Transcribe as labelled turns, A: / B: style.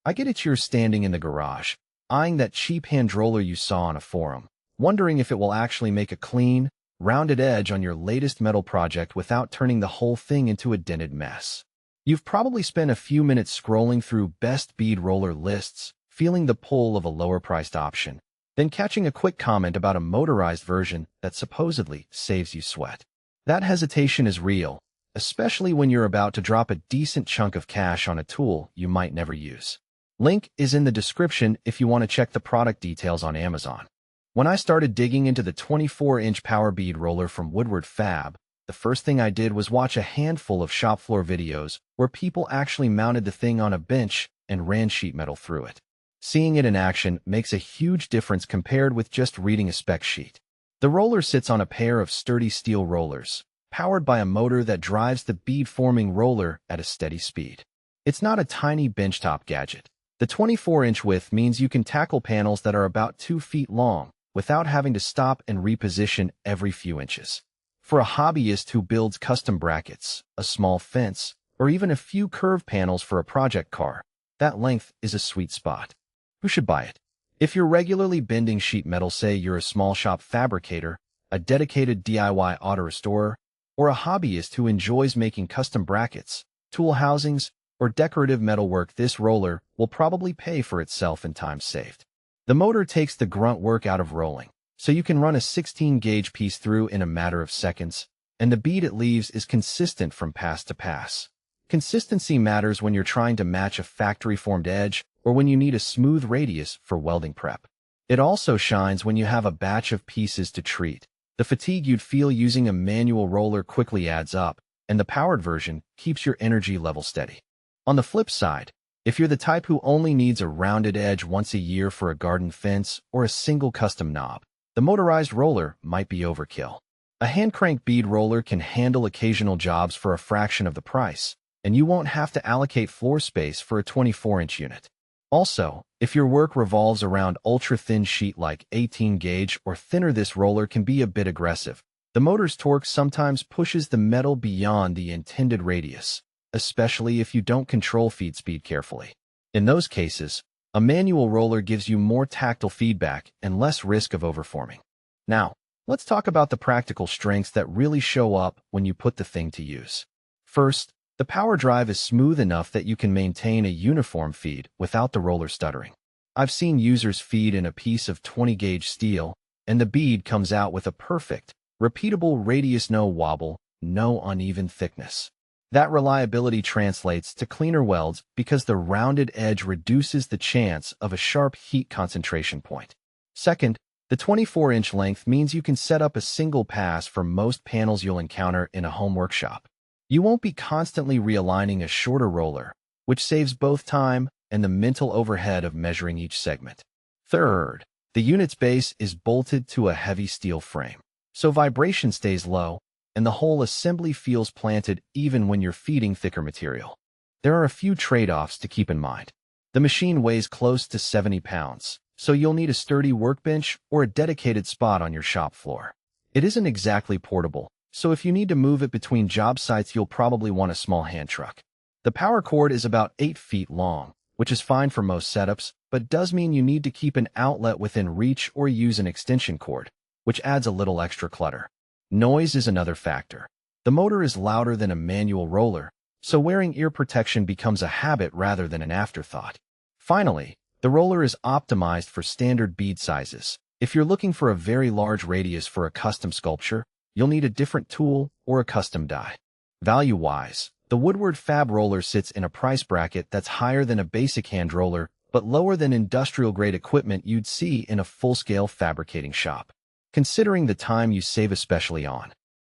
A: I get it, you're standing in the garage, eyeing that cheap hand roller you saw on a forum, wondering if it will actually make a clean, rounded edge on your latest metal project without turning the whole thing into a dented mess. You've probably spent a few minutes scrolling through best bead roller lists, feeling the pull of a lower-priced option, then catching a quick comment about a motorized version that supposedly saves you sweat. That hesitation is real, especially when you're about to drop a decent chunk of cash on a tool you might never use. Link is in the description if you want to check the product details on Amazon. When I started digging into the 24-inch power bead roller from Woodward Fab, the first thing I did was watch a handful of shop floor videos where people actually mounted the thing on a bench and ran sheet metal through it. Seeing it in action makes a huge difference compared with just reading a spec sheet. The roller sits on a pair of sturdy steel rollers, powered by a motor that drives the bead-forming roller at a steady speed. It's not a tiny benchtop gadget. The 24-inch width means you can tackle panels that are about 2 feet long without having to stop and reposition every few inches. For a hobbyist who builds custom brackets, a small fence, or even a few curved panels for a project car, that length is a sweet spot. Who should buy it? If you're regularly bending sheet metal, say you're a small shop fabricator, a dedicated DIY auto restorer, or a hobbyist who enjoys making custom brackets, tool housings, or decorative metalwork, this roller will probably pay for itself in time saved. The motor takes the grunt work out of rolling, so you can run a 16-gauge piece through in a matter of seconds, and the bead it leaves is consistent from pass to pass. Consistency matters when you're trying to match a factory-formed edge or when you need a smooth radius for welding prep. It also shines when you have a batch of pieces to treat. The fatigue you'd feel using a manual roller quickly adds up, and the powered version keeps your energy level steady. On the flip side, if you're the type who only needs a rounded edge once a year for a garden fence or a single custom knob, the motorized roller might be overkill. A hand-crank bead roller can handle occasional jobs for a fraction of the price, and you won't have to allocate floor space for a 24-inch unit. Also, if your work revolves around ultra-thin sheet like 18-gauge or thinner, this roller can be a bit aggressive. The motor's torque sometimes pushes the metal beyond the intended radius, especially if you don't control feed speed carefully. In those cases, a manual roller gives you more tactile feedback and less risk of overforming. Now, let's talk about the practical strengths that really show up when you put the thing to use. First, the power drive is smooth enough that you can maintain a uniform feed without the roller stuttering. I've seen users feed in a piece of 20-gauge steel, and the bead comes out with a perfect, repeatable radius, no wobble, no uneven thickness. That reliability translates to cleaner welds because the rounded edge reduces the chance of a sharp heat concentration point. Second, the 24-inch length means you can set up a single pass for most panels you'll encounter in a home workshop. You won't be constantly realigning a shorter roller, which saves both time and the mental overhead of measuring each segment. Third, the unit's base is bolted to a heavy steel frame, so vibration stays low, and the whole assembly feels planted even when you're feeding thicker material. There are a few trade-offs to keep in mind. The machine weighs close to 70 pounds, so you'll need a sturdy workbench or a dedicated spot on your shop floor. It isn't exactly portable, so if you need to move it between job sites, you'll probably want a small hand truck. The power cord is about 8 feet long, which is fine for most setups, but does mean you need to keep an outlet within reach or use an extension cord, which adds a little extra clutter. Noise is another factor. The motor is louder than a manual roller, so wearing ear protection becomes a habit rather than an afterthought. Finally, the roller is optimized for standard bead sizes. If you're looking for a very large radius for a custom sculpture, you'll need a different tool or a custom die. Value-wise, the Woodward Fab roller sits in a price bracket that's higher than a basic hand roller, but lower than industrial-grade equipment you'd see in a full-scale fabricating shop. Considering the time you save, especially on